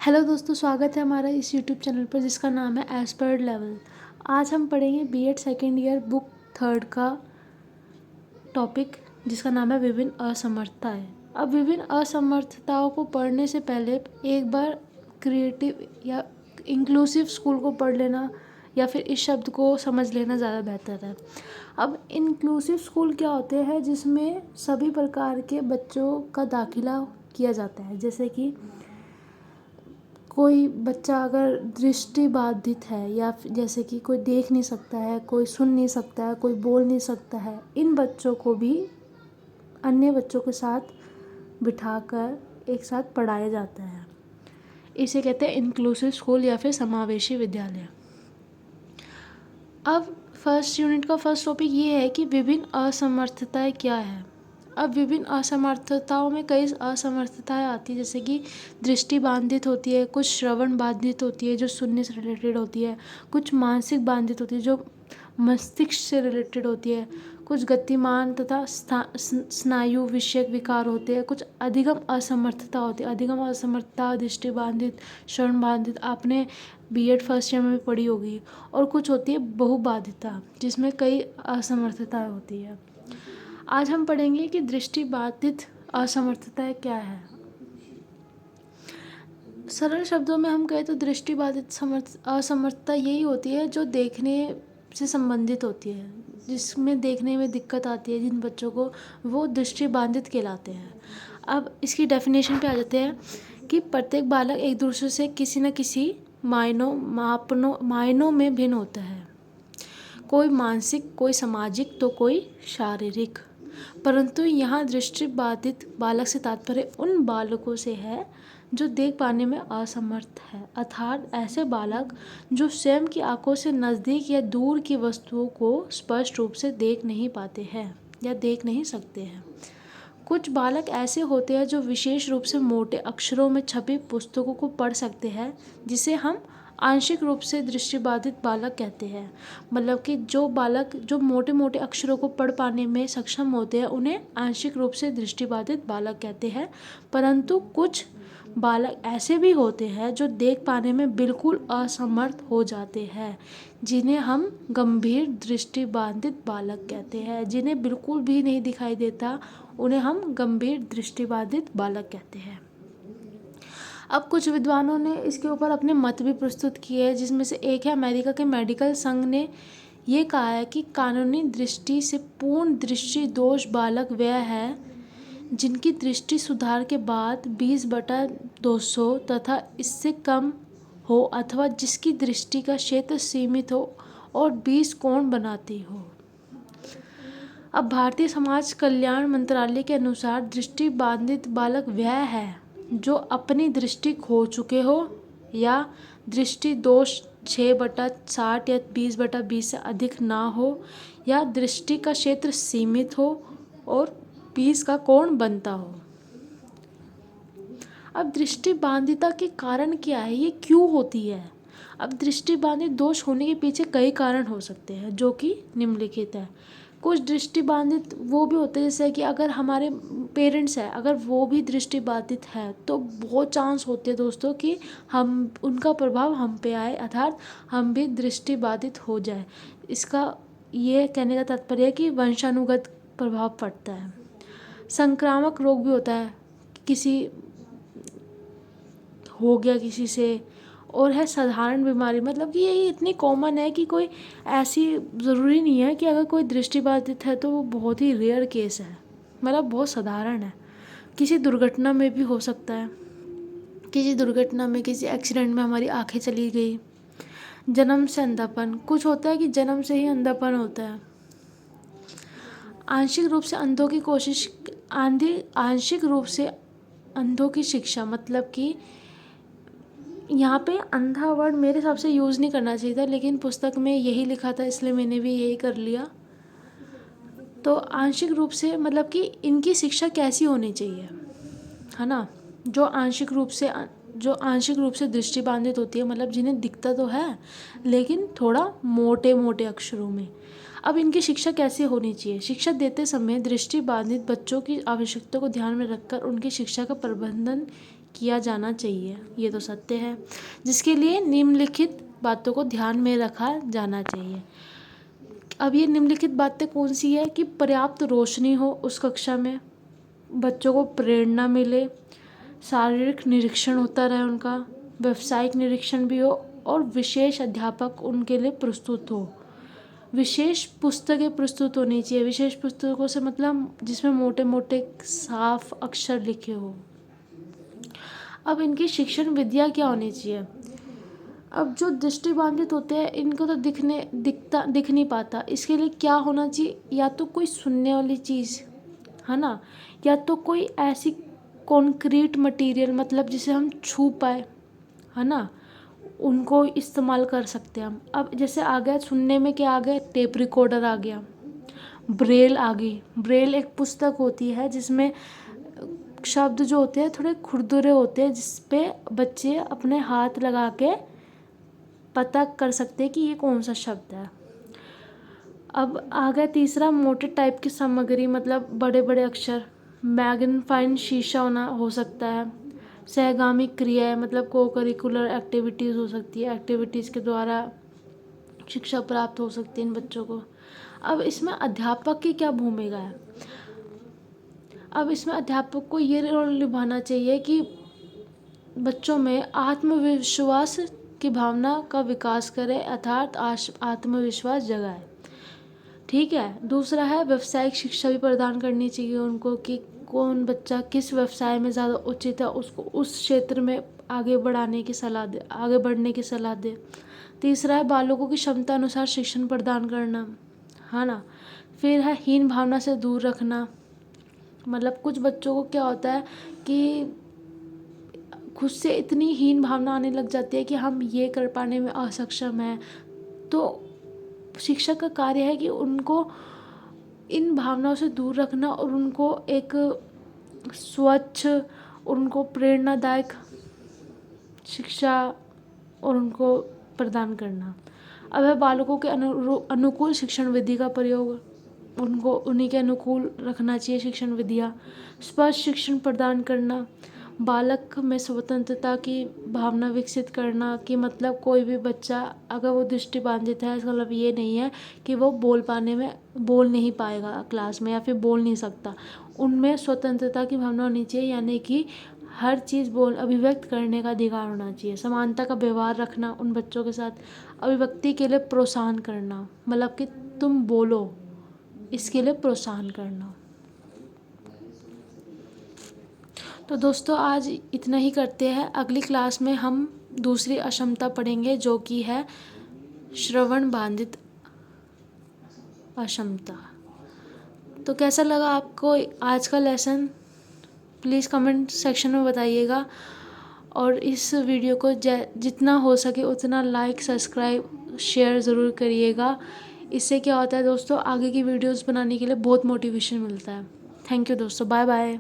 Hello दोस्तों, स्वागत है हमारा इस यूट्यूब चैनल पर जिसका नाम है एज पर लेवल। आज हम पढ़ेंगे B Ed second year book third का टॉपिक जिसका नाम है विभिन्न असमर्थताएं। अब विभिन्न असमर्थताओं को पढ़ने से पहले एक बार क्रिएटिव या इंक्लूसिव स्कूल को पढ़ लेना या फिर इस शब्द को समझ लेना ज़्यादा बेहतर है। अब इंक्लूसिव स्कूल क्या होते हैं, जिसमें सभी प्रकार के बच्चों का दाखिला किया जाता है। जैसे कि कोई बच्चा अगर दृष्टि बाधित है या जैसे कि कोई देख नहीं सकता है, कोई सुन नहीं सकता है, कोई बोल नहीं सकता है, इन बच्चों को भी अन्य बच्चों के साथ बिठाकर एक साथ पढ़ाया जाता है। इसे कहते हैं इंक्लूसिव स्कूल या फिर समावेशी विद्यालय। अब फर्स्ट यूनिट का फर्स्ट टॉपिक ये है कि विभिन्न असमर्थताएं क्या है। अब विभिन्न असमर्थताओं में कई असमर्थताएं आती है, जैसे कि दृष्टि बाधित होती है, कुछ श्रवण बाधित होती है जो सुनने से रिलेटेड होती है, कुछ मानसिक बाधित होती है जो मस्तिष्क से रिलेटेड होती है, कुछ गतिमान तथा स्नायु विषयक विकार होते हैं, कुछ अधिगम असमर्थता होती है। अधिगम असमर्थता, दृष्टि बाधित, श्रवण बाधित आपने बीएड फर्स्ट ईयर में भी पढ़ी होगी। और कुछ होती है बहुबाधिता जिसमें कई असमर्थताएं होती है। आज हम पढ़ेंगे कि दृष्टि बाधित असमर्थताएं क्या है। सरल शब्दों में हम कहें तो दृष्टि बाधित असमर्थता यही होती है जो देखने से संबंधित होती है, जिसमें देखने में दिक्कत आती है जिन बच्चों को, वो दृष्टि बाधित कहलाते हैं। अब इसकी डेफिनेशन पे आ जाते हैं कि प्रत्येक बालक एक दूसरे से किसी न किसी मायनों में भिन्न होता है। कोई मानसिक, कोई सामाजिक तो कोई शारीरिक। परंतु यहाँ दृष्टि बाधित बालक से तात्पर्य उन बालकों से है जो देख पाने में असमर्थ है, अर्थात ऐसे बालक जो स्वयं की आंखों से नज़दीक या दूर की वस्तुओं को स्पष्ट रूप से देख नहीं पाते हैं या देख नहीं सकते हैं। कुछ बालक ऐसे होते हैं जो विशेष रूप से मोटे अक्षरों में छपी पुस्तकों को पढ़ सकते हैं, जिसे हम आंशिक रूप से दृष्टिबाधित बालक कहते हैं। मतलब कि जो बालक जो मोटे मोटे अक्षरों को पढ़ पाने में सक्षम होते हैं उन्हें आंशिक रूप से दृष्टिबाधित बालक कहते हैं। परंतु कुछ बालक ऐसे भी होते हैं जो देख पाने में बिल्कुल असमर्थ हो जाते हैं, जिन्हें हम गंभीर दृष्टिबाधित बालक कहते हैं। जिन्हें बिल्कुल भी नहीं दिखाई देता उन्हें हम गंभीर दृष्टिबाधित बालक कहते हैं। अब कुछ विद्वानों ने इसके ऊपर अपने मत भी प्रस्तुत किए हैं, जिसमें से एक है अमेरिका के मेडिकल संघ ने ये कहा है कि कानूनी दृष्टि से पूर्ण दृष्टि दोष बालक वह है जिनकी दृष्टि सुधार के बाद 20/200 तथा इससे कम हो, अथवा जिसकी दृष्टि का क्षेत्र सीमित हो और 20 कोण बनाती हो। अब भारतीय समाज कल्याण मंत्रालय के अनुसार दृष्टि बाधित बालक वह है जो अपनी दृष्टि खो चुके हो या दृष्टि दोष 6/60 या 20/20 से अधिक ना हो, या दृष्टि का क्षेत्र सीमित हो और 20 का कोण बनता हो। अब दृष्टि बाधिता के कारण क्या है, ये क्यों होती है। अब दृष्टि बाधित दोष होने के पीछे कई कारण हो सकते हैं जो कि निम्नलिखित है। कुछ दृष्टि बाधित वो भी होते हैं, जैसे कि अगर हमारे पेरेंट्स हैं, अगर वो भी दृष्टि बाधित है तो बहुत चांस होते हैं दोस्तों कि हम उनका प्रभाव हम पे आए, अर्थात हम भी दृष्टि बाधित हो जाए। इसका ये कहने का तात्पर्य है कि वंशानुगत प्रभाव पड़ता है। संक्रामक रोग भी होता है, किसी हो गया किसी से, और है साधारण बीमारी। मतलब कि ये इतनी कॉमन है कि कोई ऐसी ज़रूरी नहीं है कि अगर कोई दृष्टिबाधित है तो वो बहुत ही रेयर केस है, मतलब बहुत साधारण है। किसी दुर्घटना में भी हो सकता है, किसी दुर्घटना में, किसी एक्सीडेंट में हमारी आंखें चली गई। जन्म से अंधापन, कुछ होता है कि जन्म से ही अंधापन होता है। आंशिक रूप से अंधों की कोशिश आंशिक रूप से अंधों की शिक्षा, मतलब कि यहाँ पे अंधा वर्ड मेरे हिसाब से यूज़ नहीं करना चाहिए था, लेकिन पुस्तक में यही लिखा था इसलिए मैंने भी यही कर लिया। तो आंशिक रूप से मतलब कि इनकी शिक्षा कैसी होनी चाहिए, है ना। जो आंशिक रूप से दृष्टिबाधित होती है, मतलब जिन्हें दिखता तो है लेकिन थोड़ा मोटे मोटे अक्षरों में। अब इनकी शिक्षा कैसे होनी चाहिए। शिक्षा देते समय दृष्टिबाधित बच्चों की आवश्यकता को ध्यान में रखकर उनकी शिक्षा का प्रबंधन किया जाना चाहिए, ये तो सत्य है, जिसके लिए निम्नलिखित बातों को ध्यान में रखा जाना चाहिए। अब ये निम्नलिखित बातें कौन सी है कि पर्याप्त रोशनी हो उस कक्षा में, बच्चों को प्रेरणा मिले, शारीरिक निरीक्षण होता रहे उनका, व्यावसायिक निरीक्षण भी हो और विशेष अध्यापक उनके लिए प्रस्तुत हो। विशेष पुस्तकें प्रस्तुत होनी चाहिए। विशेष पुस्तकों से मतलब जिसमें मोटे मोटे साफ अक्षर लिखे हो। अब इनकी शिक्षण विद्या क्या होनी चाहिए। अब जो दृष्टिबाधित होते हैं इनको तो दिख नहीं पाता, इसके लिए क्या होना चाहिए, या तो कोई सुनने वाली चीज़ है ना, या तो कोई ऐसी कॉन्क्रीट मटेरियल मतलब जिसे हम छू पाए, है ना, उनको इस्तेमाल कर सकते हैं हम। अब जैसे आ गया सुनने में, क्या आ गया, टेप रिकॉर्डर आ गया, ब्रेल आ गई। ब्रेल एक पुस्तक होती है जिसमें शब्द जो होते हैं थोड़े खुरदुरे होते हैं, जिस पे बच्चे अपने हाथ लगा के पता कर सकते हैं कि ये कौन सा शब्द है। अब आ गया तीसरा, मोटे टाइप की सामग्री मतलब बड़े बड़े अक्षर, मैग्नीफाइंग शीशा हो सकता है। सहगामी क्रियाएं मतलब को करिकुलर एक्टिविटीज़ हो सकती है, एक्टिविटीज़ के द्वारा शिक्षा प्राप्त हो सकती है इन बच्चों को। अब इसमें अध्यापक की क्या भूमिका है। अब इसमें अध्यापक को ये रोल निभाना चाहिए कि बच्चों में आत्मविश्वास की भावना का विकास करे, अर्थात आत्मविश्वास जगाए। ठीक है। दूसरा है व्यवसायिक शिक्षा भी प्रदान करनी चाहिए उनको कि कौन बच्चा किस व्यवसाय में ज़्यादा उचित है, उसको उस क्षेत्र में आगे बढ़ने की सलाह दे। तीसरा है बालकों की क्षमता अनुसार शिक्षण प्रदान करना, है ना। फिर है हीन भावना से दूर रखना, मतलब कुछ बच्चों को क्या होता है कि खुद से इतनी हीन भावना आने लग जाती है कि हम ये कर पाने में असक्षम हैं। तो शिक्षक का कार्य है कि उनको इन भावनाओं से दूर रखना और उनको एक स्वच्छ और उनको प्रेरणादायक शिक्षा और उनको प्रदान करना। अब है बालकों के अनुकूल शिक्षण विधि का प्रयोग, उनको उन्हीं के अनुकूल रखना चाहिए शिक्षण विधियाँ। स्पष्ट शिक्षण प्रदान करना, बालक में स्वतंत्रता की भावना विकसित करना कि मतलब कोई भी बच्चा अगर वो दृष्टिबाधित है इसका मतलब ये नहीं है कि वो बोल नहीं पाएगा क्लास में या फिर बोल नहीं सकता। उनमें स्वतंत्रता की भावना होनी चाहिए, यानी कि हर चीज़ अभिव्यक्त करने का अधिकार होना चाहिए। समानता का व्यवहार रखना उन बच्चों के साथ, अभिव्यक्ति के लिए प्रोत्साहन करना, मतलब कि तुम बोलो इसके लिए प्रोत्साहन करना। तो दोस्तों आज इतना ही करते हैं। अगली क्लास में हम दूसरी अक्षमता पढ़ेंगे जो कि है श्रवण बाधित अक्षमता। तो कैसा लगा आपको आज का लेसन, प्लीज़ कमेंट सेक्शन में बताइएगा। और इस वीडियो को जितना हो सके उतना लाइक, सब्सक्राइब, शेयर ज़रूर करिएगा। इससे क्या होता है दोस्तों, आगे की वीडियोस बनाने के लिए बहुत मोटिवेशन मिलता है। थैंक यू दोस्तों, बाय बाय।